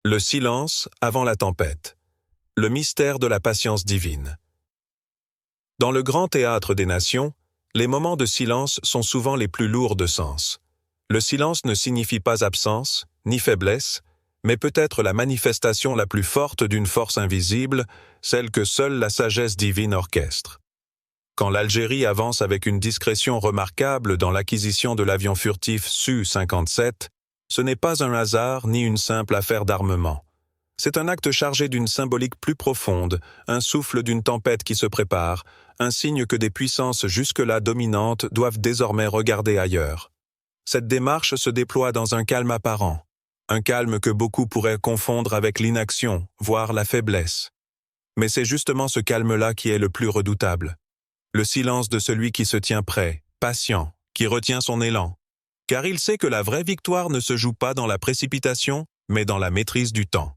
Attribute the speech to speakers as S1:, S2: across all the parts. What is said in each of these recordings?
S1: Le silence avant la tempête. Le mystère de la patience divine. Dans le grand théâtre des nations, les moments de silence sont souvent les plus lourds de sens. Le silence ne signifie pas absence, ni faiblesse, mais peut-être la manifestation la plus forte d'une force invisible, celle que seule la sagesse divine orchestre. Quand l'Algérie avance avec une discrétion remarquable dans l'acquisition de l'avion furtif Su-57, ce n'est pas un hasard ni une simple affaire d'armement. C'est un acte chargé d'une symbolique plus profonde, un souffle d'une tempête qui se prépare, un signe que des puissances jusque-là dominantes doivent désormais regarder ailleurs. Cette démarche se déploie dans un calme apparent, un calme que beaucoup pourraient confondre avec l'inaction, voire la faiblesse. Mais c'est justement ce calme-là qui est le plus redoutable. Le silence de celui qui se tient prêt, patient, qui retient son élan. Car il sait que la vraie victoire ne se joue pas dans la précipitation, mais dans la maîtrise du temps.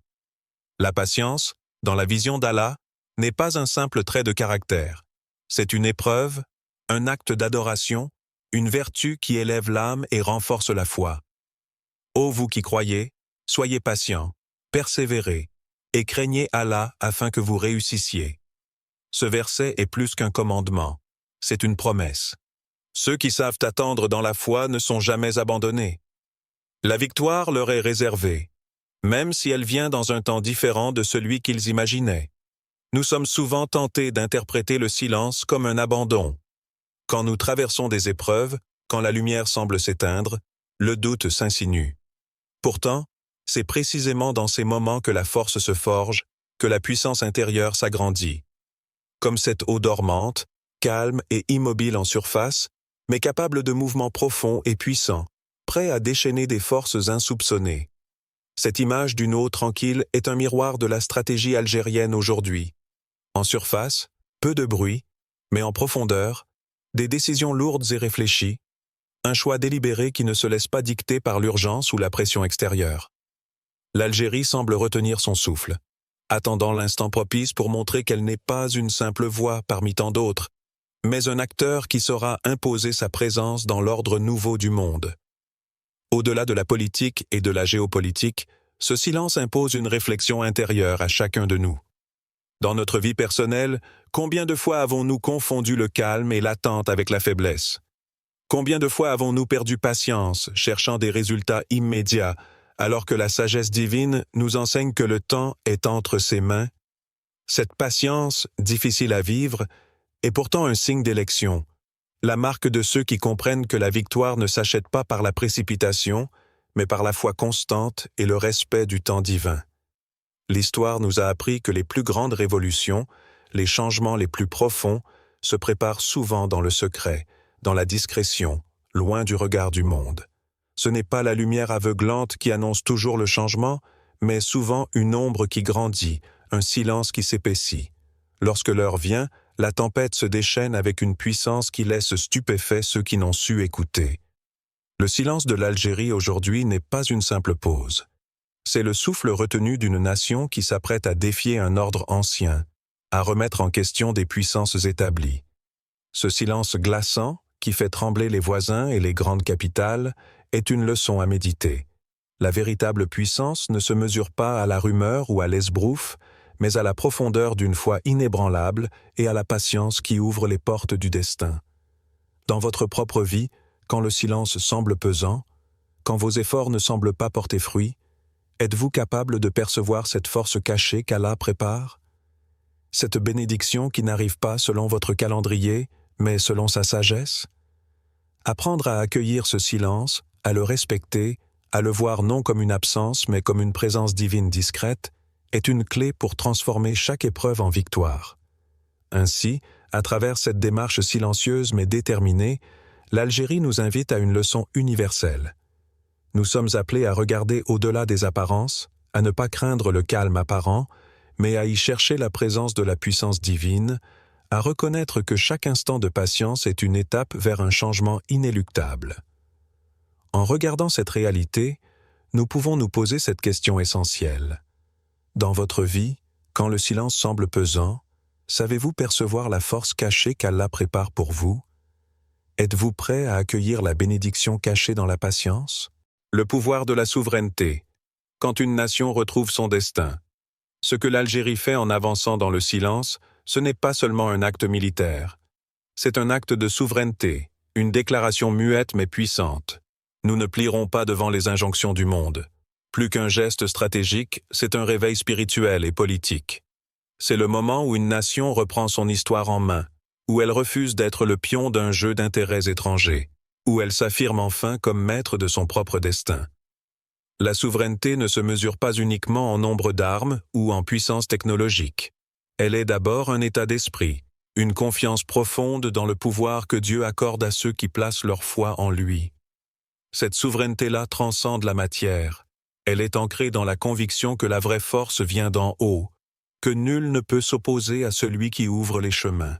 S1: La patience, dans la vision d'Allah, n'est pas un simple trait de caractère. C'est une épreuve, un acte d'adoration, une vertu qui élève l'âme et renforce la foi. Ô vous qui croyez, soyez patients, persévérez, et craignez Allah afin que vous réussissiez. Ce verset est plus qu'un commandement, c'est une promesse. Ceux qui savent attendre dans la foi ne sont jamais abandonnés. La victoire leur est réservée, même si elle vient dans un temps différent de celui qu'ils imaginaient. Nous sommes souvent tentés d'interpréter le silence comme un abandon. Quand nous traversons des épreuves, quand la lumière semble s'éteindre, le doute s'insinue. Pourtant, c'est précisément dans ces moments que la force se forge, que la puissance intérieure s'agrandit. Comme cette eau dormante, calme et immobile en surface, mais capable de mouvements profonds et puissants, prêt à déchaîner des forces insoupçonnées. Cette image d'une eau tranquille est un miroir de la stratégie algérienne aujourd'hui. En surface, peu de bruit, mais en profondeur, des décisions lourdes et réfléchies, un choix délibéré qui ne se laisse pas dicter par l'urgence ou la pression extérieure. L'Algérie semble retenir son souffle, attendant l'instant propice pour montrer qu'elle n'est pas une simple voix parmi tant d'autres, mais un acteur qui saura imposer sa présence dans l'ordre nouveau du monde. Au-delà de la politique et de la géopolitique, ce silence impose une réflexion intérieure à chacun de nous. Dans notre vie personnelle, combien de fois avons-nous confondu le calme et l'attente avec la faiblesse? Combien de fois avons-nous perdu patience, cherchant des résultats immédiats, alors que la sagesse divine nous enseigne que le temps est entre ses mains? Cette patience, difficile à vivre, est pourtant un signe d'élection, la marque de ceux qui comprennent que la victoire ne s'achète pas par la précipitation, mais par la foi constante et le respect du temps divin. L'histoire nous a appris que les plus grandes révolutions, les changements les plus profonds, se préparent souvent dans le secret, dans la discrétion, loin du regard du monde. Ce n'est pas la lumière aveuglante qui annonce toujours le changement, mais souvent une ombre qui grandit, un silence qui s'épaissit. Lorsque l'heure vient, la tempête se déchaîne avec une puissance qui laisse stupéfaits ceux qui n'ont su écouter. Le silence de l'Algérie aujourd'hui n'est pas une simple pause. C'est le souffle retenu d'une nation qui s'apprête à défier un ordre ancien, à remettre en question des puissances établies. Ce silence glaçant, qui fait trembler les voisins et les grandes capitales, est une leçon à méditer. La véritable puissance ne se mesure pas à la rumeur ou à l'esbrouf, mais à la profondeur d'une foi inébranlable et à la patience qui ouvre les portes du destin. Dans votre propre vie, quand le silence semble pesant, quand vos efforts ne semblent pas porter fruit, êtes-vous capable de percevoir cette force cachée qu'Allah prépare? Cette bénédiction qui n'arrive pas selon votre calendrier, mais selon sa sagesse? Apprendre à accueillir ce silence, à le respecter, à le voir non comme une absence, mais comme une présence divine discrète, est une clé pour transformer chaque épreuve en victoire. Ainsi, à travers cette démarche silencieuse mais déterminée, l'Algérie nous invite à une leçon universelle. Nous sommes appelés à regarder au-delà des apparences, à ne pas craindre le calme apparent, mais à y chercher la présence de la puissance divine, à reconnaître que chaque instant de patience est une étape vers un changement inéluctable. En regardant cette réalité, nous pouvons nous poser cette question essentielle. Dans votre vie, quand le silence semble pesant, savez-vous percevoir la force cachée qu'Allah prépare pour vous? Êtes-vous prêt à accueillir la bénédiction cachée dans la patience? Le pouvoir de la souveraineté. quand une nation retrouve son destin. Ce que l'Algérie fait en avançant dans le silence, ce n'est pas seulement un acte militaire. C'est un acte de souveraineté, une déclaration muette mais puissante. Nous ne plierons pas devant les injonctions du monde. Plus qu'un geste stratégique, c'est un réveil spirituel et politique. C'est le moment où une nation reprend son histoire en main, où elle refuse d'être le pion d'un jeu d'intérêts étrangers, où elle s'affirme enfin comme maître de son propre destin. La souveraineté ne se mesure pas uniquement en nombre d'armes ou en puissance technologique. Elle est d'abord un état d'esprit, une confiance profonde dans le pouvoir que Dieu accorde à ceux qui placent leur foi en lui. Cette souveraineté-là transcende la matière. Elle est ancrée dans la conviction que la vraie force vient d'en haut, que nul ne peut s'opposer à celui qui ouvre les chemins.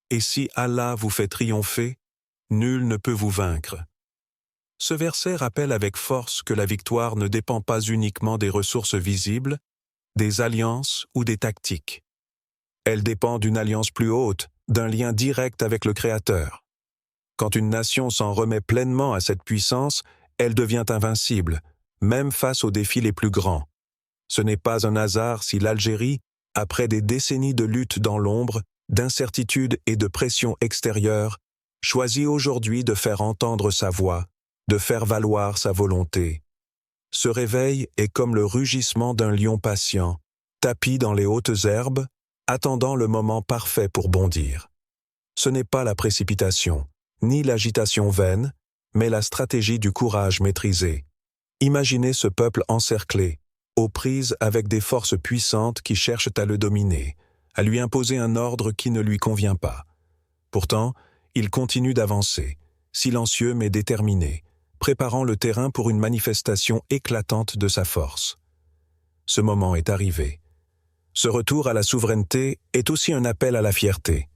S1: Et si Allah vous fait triompher, nul ne peut vous vaincre. Ce verset rappelle avec force que la victoire ne dépend pas uniquement des ressources visibles, des alliances ou des tactiques. Elle dépend d'une alliance plus haute, d'un lien direct avec le Créateur. Quand une nation s'en remet pleinement à cette puissance, elle devient invincible, même face aux défis les plus grands. Ce n'est pas un hasard si l'Algérie, après des décennies de lutte dans l'ombre, d'incertitude et de pression extérieure, choisit aujourd'hui de faire entendre sa voix, de faire valoir sa volonté. Ce réveil est comme le rugissement d'un lion patient, tapi dans les hautes herbes, attendant le moment parfait pour bondir. Ce n'est pas la précipitation, ni l'agitation vaine, mais la stratégie du courage maîtrisé. Imaginez ce peuple encerclé, aux prises avec des forces puissantes qui cherchent à le dominer, à lui imposer un ordre qui ne lui convient pas. Pourtant, il continue d'avancer, silencieux mais déterminé, préparant le terrain pour une manifestation éclatante de sa force. Ce moment est arrivé. Ce retour à la souveraineté est aussi un appel à la fierté.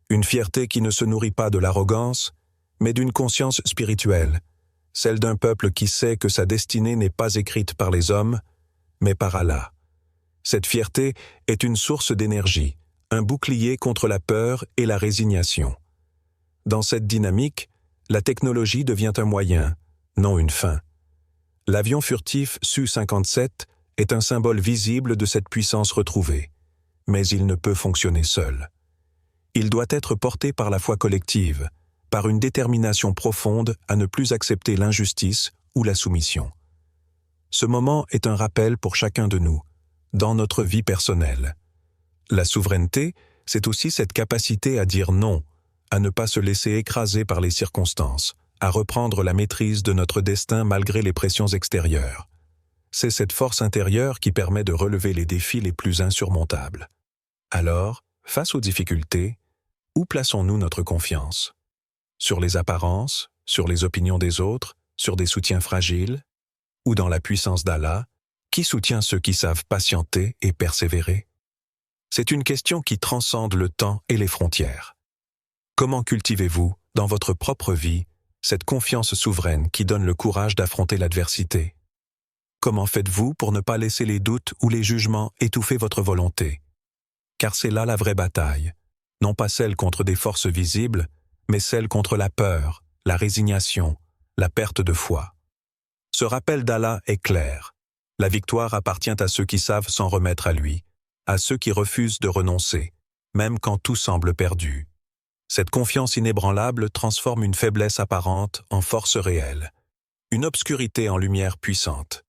S1: Une fierté qui ne se nourrit pas de l'arrogance, mais d'une conscience spirituelle, celle d'un peuple qui sait que sa destinée n'est pas écrite par les hommes, mais par Allah. Cette fierté est une source d'énergie, un bouclier contre la peur et la résignation. Dans cette dynamique, la technologie devient un moyen, non une fin. L'avion furtif Su-57 est un symbole visible de cette puissance retrouvée, mais il ne peut fonctionner seul. Il doit être porté par la foi collective, par une détermination profonde à ne plus accepter l'injustice ou la soumission. Ce moment est un rappel pour chacun de nous, dans notre vie personnelle. La souveraineté, c'est aussi cette capacité à dire non, à ne pas se laisser écraser par les circonstances, à reprendre la maîtrise de notre destin malgré les pressions extérieures. C'est cette force intérieure qui permet de relever les défis les plus insurmontables. Alors, face aux difficultés, où plaçons-nous notre confiance? Sur les apparences, sur les opinions des autres, sur des soutiens fragiles? Ou dans la puissance d'Allah, qui soutient ceux qui savent patienter et persévérer? C'est une question qui transcende le temps et les frontières. Comment cultivez-vous, dans votre propre vie, cette confiance souveraine qui donne le courage d'affronter l'adversité? Comment faites-vous pour ne pas laisser les doutes ou les jugements étouffer votre volonté? Car c'est là la vraie bataille, non pas celle contre des forces visibles, mais celle contre la peur, la résignation, la perte de foi. Ce rappel d'Allah est clair. La victoire appartient à ceux qui savent s'en remettre à lui, à ceux qui refusent de renoncer, même quand tout semble perdu. Cette confiance inébranlable transforme une faiblesse apparente en force réelle, une obscurité en lumière puissante.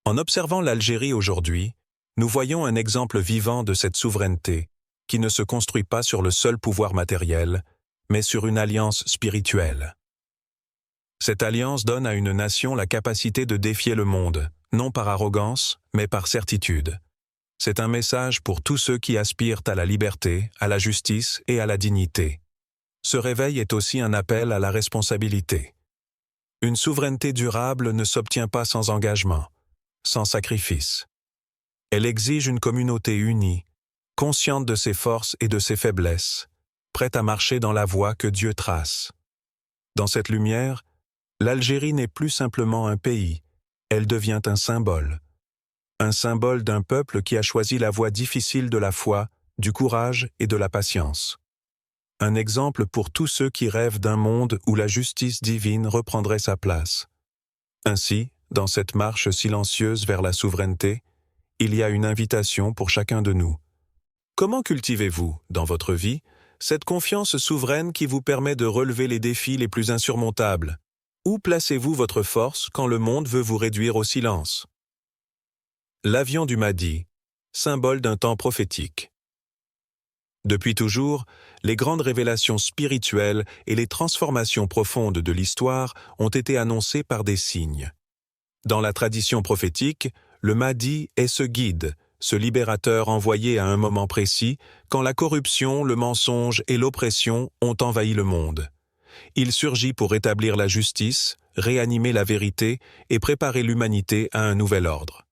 S1: En observant l'Algérie aujourd'hui, nous voyons un exemple vivant de cette souveraineté qui ne se construit pas sur le seul pouvoir matériel, mais sur une alliance spirituelle. Cette alliance donne à une nation la capacité de défier le monde, non par arrogance, mais par certitude. C'est un message pour tous ceux qui aspirent à la liberté, à la justice et à la dignité. Ce réveil est aussi un appel à la responsabilité. Une souveraineté durable ne s'obtient pas sans engagement, sans sacrifice. Elle exige une communauté unie, consciente de ses forces et de ses faiblesses, prête à marcher dans la voie que Dieu trace. Dans cette lumière, l'Algérie n'est plus simplement un pays, elle devient un symbole d'un peuple qui a choisi la voie difficile de la foi, du courage et de la patience. Un exemple pour tous ceux qui rêvent d'un monde où la justice divine reprendrait sa place. Ainsi, dans cette marche silencieuse vers la souveraineté, il y a une invitation pour chacun de nous. Comment cultivez-vous, dans votre vie, cette confiance souveraine qui vous permet de relever les défis les plus insurmontables? Où placez-vous votre force quand le monde veut vous réduire au silence? L'avion du Mahdi, symbole d'un temps prophétique. Depuis toujours, les grandes révélations spirituelles et les transformations profondes de l'histoire ont été annoncées par des signes. Dans la tradition prophétique, le Mahdi est ce guide, ce libérateur envoyé à un moment précis, quand la corruption, le mensonge et l'oppression ont envahi le monde. Il surgit pour rétablir la justice, réanimer la vérité et préparer l'humanité à un nouvel ordre.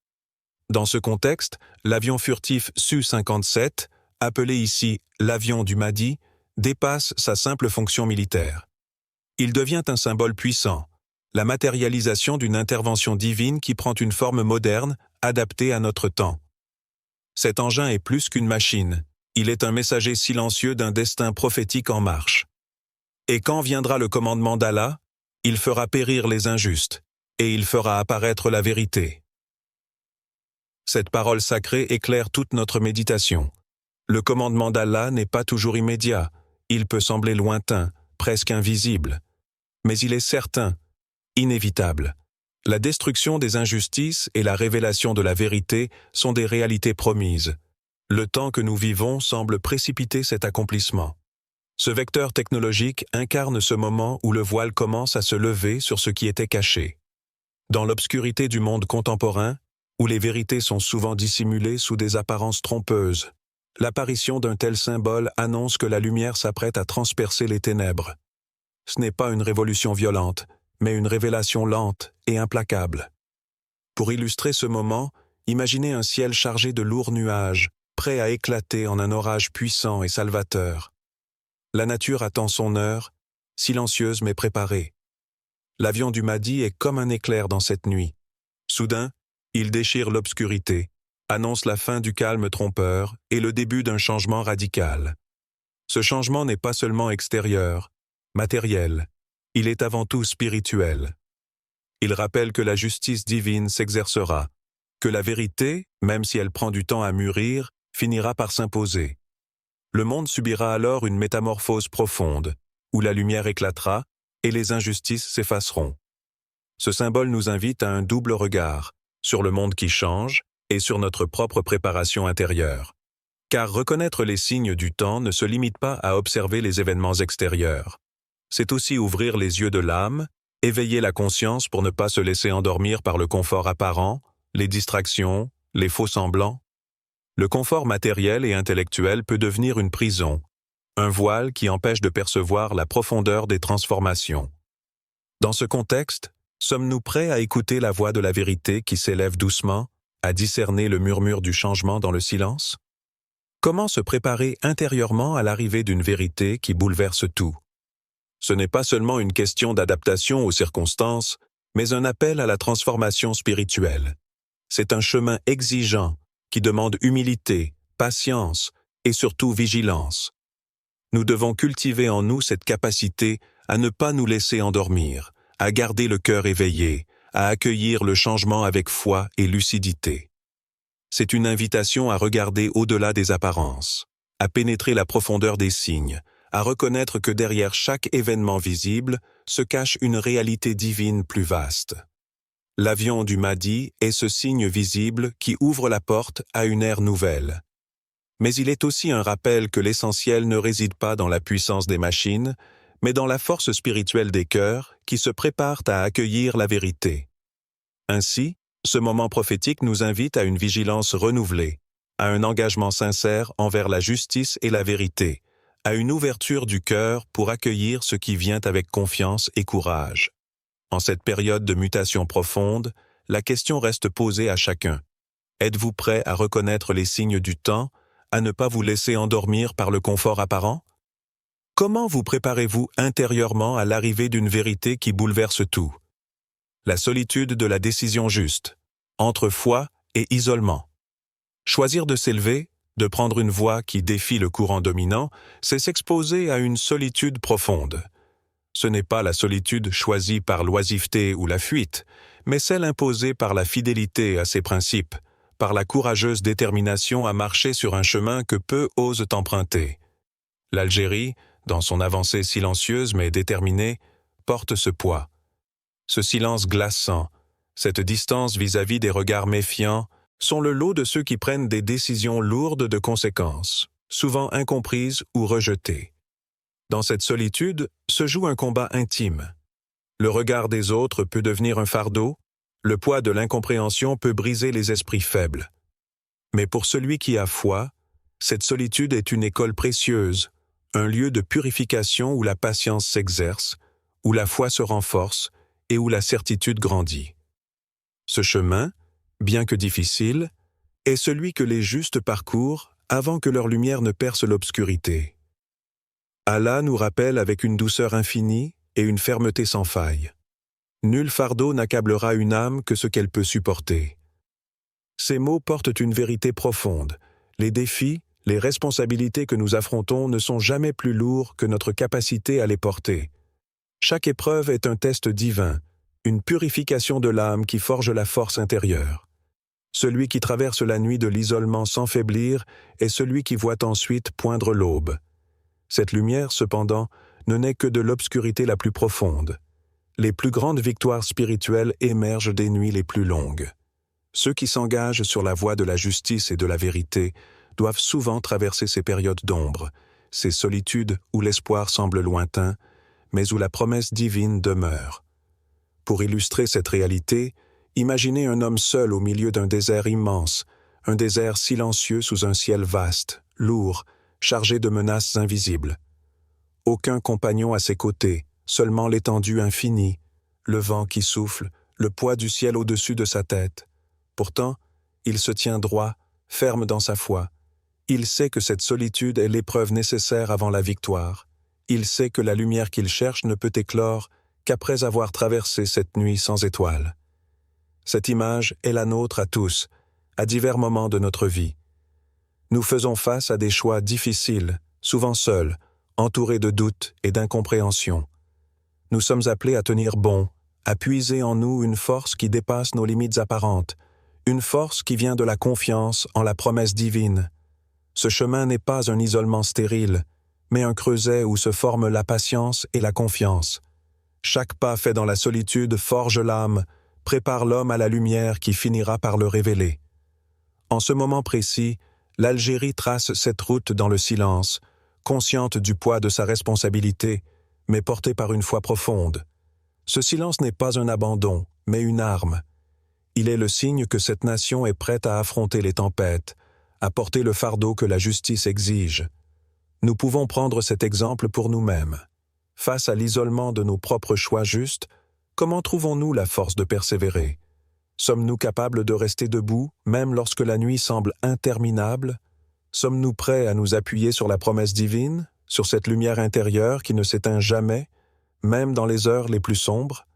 S1: Dans ce contexte, l'avion furtif Su-57, appelé ici l'avion du Mahdi, dépasse sa simple fonction militaire. Il devient un symbole puissant, la matérialisation d'une intervention divine qui prend une forme moderne, adaptée à notre temps. Cet engin est plus qu'une machine, il est un messager silencieux d'un destin prophétique en marche. Et quand viendra le commandement d'Allah, il fera périr les injustes, et il fera apparaître la vérité. Cette parole sacrée éclaire toute notre méditation. Le commandement d'Allah n'est pas toujours immédiat, il peut sembler lointain, presque invisible. Mais il est certain, inévitable. La destruction des injustices et la révélation de la vérité sont des réalités promises. Le temps que nous vivons semble précipiter cet accomplissement. Ce vecteur technologique incarne ce moment où le voile commence à se lever sur ce qui était caché. Dans l'obscurité du monde contemporain, où les vérités sont souvent dissimulées sous des apparences trompeuses, l'apparition d'un tel symbole annonce que la lumière s'apprête à transpercer les ténèbres. Ce n'est pas une révolution violente, mais une révélation lente et implacable. Pour illustrer ce moment, imaginez un ciel chargé de lourds nuages, prêt à éclater en un orage puissant et salvateur. La nature attend son heure, silencieuse mais préparée. L'avion du Mahdi est comme un éclair dans cette nuit. Soudain, il déchire l'obscurité, annonce la fin du calme trompeur et le début d'un changement radical. Ce changement n'est pas seulement extérieur, matériel, il est avant tout spirituel. Il rappelle que la justice divine s'exercera, que la vérité, même si elle prend du temps à mûrir, finira par s'imposer. Le monde subira alors une métamorphose profonde, où la lumière éclatera et les injustices s'effaceront. Ce symbole nous invite à un double regard, sur le monde qui change et sur notre propre préparation intérieure. Car reconnaître les signes du temps ne se limite pas à observer les événements extérieurs. C'est aussi ouvrir les yeux de l'âme, éveiller la conscience pour ne pas se laisser endormir par le confort apparent, les distractions, les faux semblants. Le confort matériel et intellectuel peut devenir une prison, un voile qui empêche de percevoir la profondeur des transformations. Dans ce contexte, sommes-nous prêts à écouter la voix de la vérité qui s'élève doucement, à discerner le murmure du changement dans le silence? Comment se préparer intérieurement à l'arrivée d'une vérité qui bouleverse tout? Ce n'est pas seulement une question d'adaptation aux circonstances, mais un appel à la transformation spirituelle. C'est un chemin exigeant qui demande humilité, patience et surtout vigilance. Nous devons cultiver en nous cette capacité à ne pas nous laisser endormir, à garder le cœur éveillé, à accueillir le changement avec foi et lucidité. C'est une invitation à regarder au-delà des apparences, à pénétrer la profondeur des signes, à reconnaître que derrière chaque événement visible se cache une réalité divine plus vaste. L'avion du Mahdi est ce signe visible qui ouvre la porte à une ère nouvelle. Mais il est aussi un rappel que l'essentiel ne réside pas dans la puissance des machines, mais dans la force spirituelle des cœurs qui se préparent à accueillir la vérité. Ainsi, ce moment prophétique nous invite à une vigilance renouvelée, à un engagement sincère envers la justice et la vérité, à une ouverture du cœur pour accueillir ce qui vient avec confiance et courage. En cette période de mutation profonde, la question reste posée à chacun. Êtes-vous prêt à reconnaître les signes du temps, à ne pas vous laisser endormir par le confort apparent? Comment vous préparez-vous intérieurement à l'arrivée d'une vérité qui bouleverse tout? La solitude de la décision juste, entre foi et isolement. Choisir de s'élever, de prendre une voie qui défie le courant dominant, c'est s'exposer à une solitude profonde. Ce n'est pas la solitude choisie par l'oisiveté ou la fuite, mais celle imposée par la fidélité à ses principes, par la courageuse détermination à marcher sur un chemin que peu osent emprunter. L'Algérie, dans son avancée silencieuse mais déterminée, porte ce poids. Ce silence glaçant, cette distance vis-à-vis des regards méfiants, sont le lot de ceux qui prennent des décisions lourdes de conséquences, souvent incomprises ou rejetées. Dans cette solitude se joue un combat intime. Le regard des autres peut devenir un fardeau, le poids de l'incompréhension peut briser les esprits faibles. Mais pour celui qui a foi, cette solitude est une école précieuse, un lieu de purification où la patience s'exerce, où la foi se renforce et où la certitude grandit. Ce chemin, bien que difficile, est celui que les justes parcourent avant que leur lumière ne perce l'obscurité. Allah nous rappelle avec une douceur infinie et une fermeté sans faille. Nul fardeau n'accablera une âme que ce qu'elle peut supporter. Ces mots portent une vérité profonde. Les défis, les responsabilités que nous affrontons ne sont jamais plus lourds que notre capacité à les porter. Chaque épreuve est un test divin, une purification de l'âme qui forge la force intérieure. Celui qui traverse la nuit de l'isolement sans faiblir est celui qui voit ensuite poindre l'aube. Cette lumière, cependant, ne naît que de l'obscurité la plus profonde. Les plus grandes victoires spirituelles émergent des nuits les plus longues. Ceux qui s'engagent sur la voie de la justice et de la vérité doivent souvent traverser ces périodes d'ombre, ces solitudes où l'espoir semble lointain, mais où la promesse divine demeure. Pour illustrer cette réalité, imaginez un homme seul au milieu d'un désert immense, un désert silencieux sous un ciel vaste, lourd, chargé de menaces invisibles. Aucun compagnon à ses côtés, seulement l'étendue infinie, le vent qui souffle, le poids du ciel au-dessus de sa tête. Pourtant, il se tient droit, ferme dans sa foi. Il sait que cette solitude est l'épreuve nécessaire avant la victoire. Il sait que la lumière qu'il cherche ne peut éclore qu'après avoir traversé cette nuit sans étoiles. Cette image est la nôtre à tous, à divers moments de notre vie. Nous faisons face à des choix difficiles, souvent seuls, entourés de doutes et d'incompréhension. Nous sommes appelés à tenir bon, à puiser en nous une force qui dépasse nos limites apparentes, une force qui vient de la confiance en la promesse divine. Ce chemin n'est pas un isolement stérile, mais un creuset où se forment la patience et la confiance. Chaque pas fait dans la solitude forge l'âme, prépare l'homme à la lumière qui finira par le révéler. En ce moment précis, l'Algérie trace cette route dans le silence, consciente du poids de sa responsabilité, mais portée par une foi profonde. Ce silence n'est pas un abandon, mais une arme. Il est le signe que cette nation est prête à affronter les tempêtes, à porter le fardeau que la justice exige. Nous pouvons prendre cet exemple pour nous-mêmes. Face à l'isolement de nos propres choix justes, comment trouvons-nous la force de persévérer? Sommes-nous capables de rester debout, même lorsque la nuit semble interminable? Sommes-nous prêts à nous appuyer sur la promesse divine, sur cette lumière intérieure qui ne s'éteint jamais, même dans les heures les plus sombres?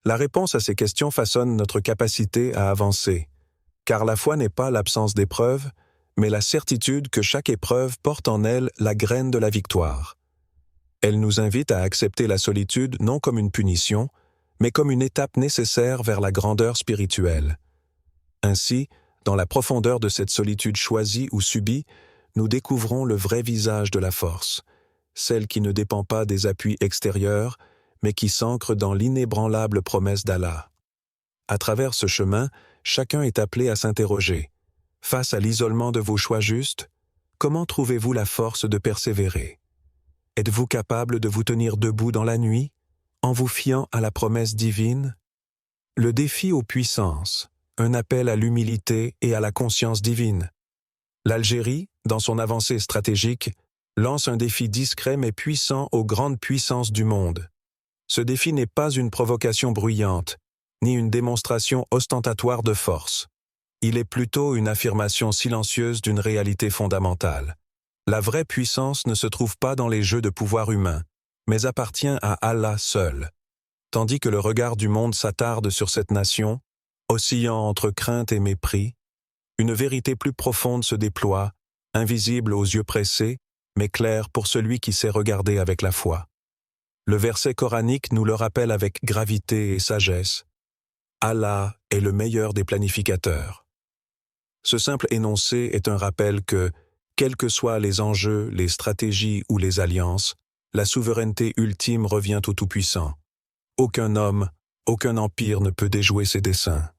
S1: La réponse à ces questions façonne notre capacité à avancer, car la foi n'est pas l'absence d'épreuves, mais la certitude que chaque épreuve porte en elle la graine de la victoire. Elle nous invite à accepter la solitude non comme une punition, mais comme une étape nécessaire vers la grandeur spirituelle. Ainsi, dans la profondeur de cette solitude choisie ou subie, nous découvrons le vrai visage de la force, celle qui ne dépend pas des appuis extérieurs, mais qui s'ancre dans l'inébranlable promesse d'Allah. À travers ce chemin, chacun est appelé à s'interroger. Face à l'isolement de vos choix justes, comment trouvez-vous la force de persévérer? Êtes-vous capable de vous tenir debout dans la nuit, en vous fiant à la promesse divine? Le défi aux puissances, un appel à l'humilité et à la conscience divine. L'Algérie, dans son avancée stratégique, lance un défi discret mais puissant aux grandes puissances du monde. Ce défi n'est pas une provocation bruyante, ni une démonstration ostentatoire de force. Il est plutôt une affirmation silencieuse d'une réalité fondamentale. La vraie puissance ne se trouve pas dans les jeux de pouvoir humain, mais appartient à Allah seul. Tandis que le regard du monde s'attarde sur cette nation, oscillant entre crainte et mépris, une vérité plus profonde se déploie, invisible aux yeux pressés, mais claire pour celui qui sait regarder avec la foi. Le verset coranique nous le rappelle avec gravité et sagesse. Allah est le meilleur des planificateurs. Ce simple énoncé est un rappel que, quels que soient les enjeux, les stratégies ou les alliances, la souveraineté ultime revient au Tout-Puissant. Aucun homme, aucun empire ne peut déjouer ses desseins.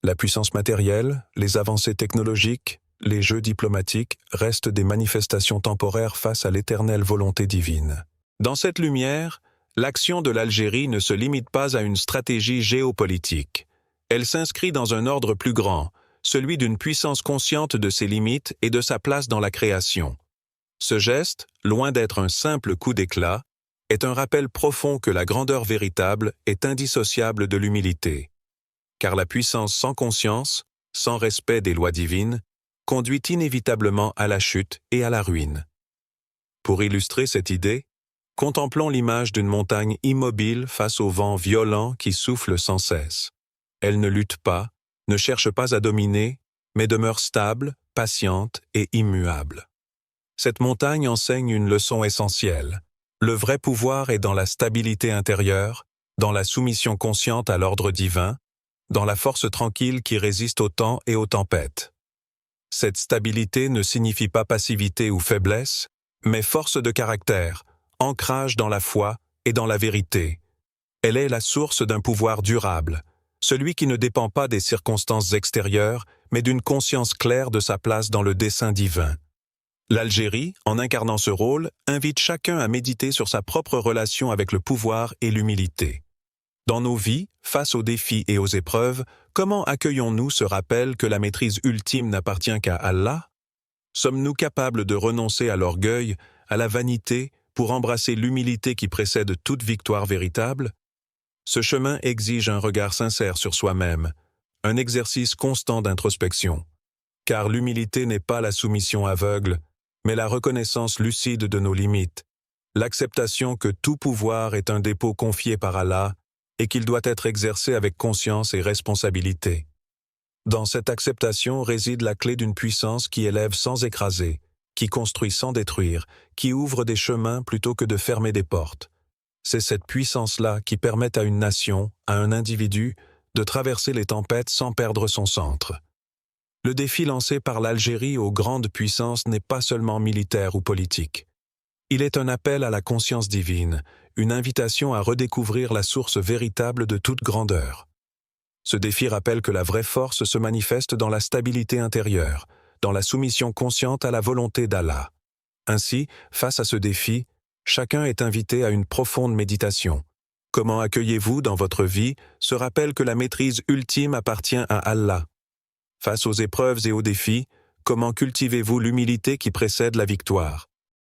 S1: La puissance matérielle, les avancées technologiques, les jeux diplomatiques restent des manifestations temporaires face à l'éternelle volonté divine. Dans cette lumière, l'action de l'Algérie ne se limite pas à une stratégie géopolitique. Elle s'inscrit dans un ordre plus grand, celui d'une puissance consciente de ses limites et de sa place dans la création. Ce geste, loin d'être un simple coup d'éclat, est un rappel profond que la grandeur véritable est indissociable de l'humilité. Car la puissance sans conscience, sans respect des lois divines, conduit inévitablement à la chute et à la ruine. Pour illustrer cette idée, contemplons l'image d'une montagne immobile face au vent violent qui souffle sans cesse. Elle ne lutte pas, ne cherche pas à dominer, mais demeure stable, patiente et immuable. Cette montagne enseigne une leçon essentielle. Le vrai pouvoir est dans la stabilité intérieure, dans la soumission consciente à l'ordre divin, dans la force tranquille qui résiste au temps et aux tempêtes. Cette stabilité ne signifie pas passivité ou faiblesse, mais force de caractère, ancrage dans la foi et dans la vérité. Elle est la source d'un pouvoir durable, celui qui ne dépend pas des circonstances extérieures, mais d'une conscience claire de sa place dans le dessein divin. L'Algérie, en incarnant ce rôle, invite chacun à méditer sur sa propre relation avec le pouvoir et l'humilité. Dans nos vies, face aux défis et aux épreuves, comment accueillons-nous ce rappel que la maîtrise ultime n'appartient qu'à Allah? Sommes-nous capables de renoncer à l'orgueil, à la vanité, pour embrasser l'humilité qui précède toute victoire véritable? Ce chemin exige un regard sincère sur soi-même, un exercice constant d'introspection. Car l'humilité n'est pas la soumission aveugle, mais la reconnaissance lucide de nos limites, l'acceptation que tout pouvoir est un dépôt confié par Allah et qu'il doit être exercé avec conscience et responsabilité. Dans cette acceptation réside la clé d'une puissance qui élève sans écraser, qui construit sans détruire, qui ouvre des chemins plutôt que de fermer des portes. C'est cette puissance-là qui permet à une nation, à un individu, de traverser les tempêtes sans perdre son centre. Le défi lancé par l'Algérie aux grandes puissances n'est pas seulement militaire ou politique. Il est un appel à la conscience divine, une invitation à redécouvrir la source véritable de toute grandeur. Ce défi rappelle que la vraie force se manifeste dans la stabilité intérieure, dans la soumission consciente à la volonté d'Allah. Ainsi, face à ce défi, chacun est invité à une profonde méditation. Comment accueillez-vous dans votre vie ce rappel que la maîtrise ultime appartient à Allah? Face aux épreuves et aux défis, comment cultivez-vous l'humilité qui précède la victoire?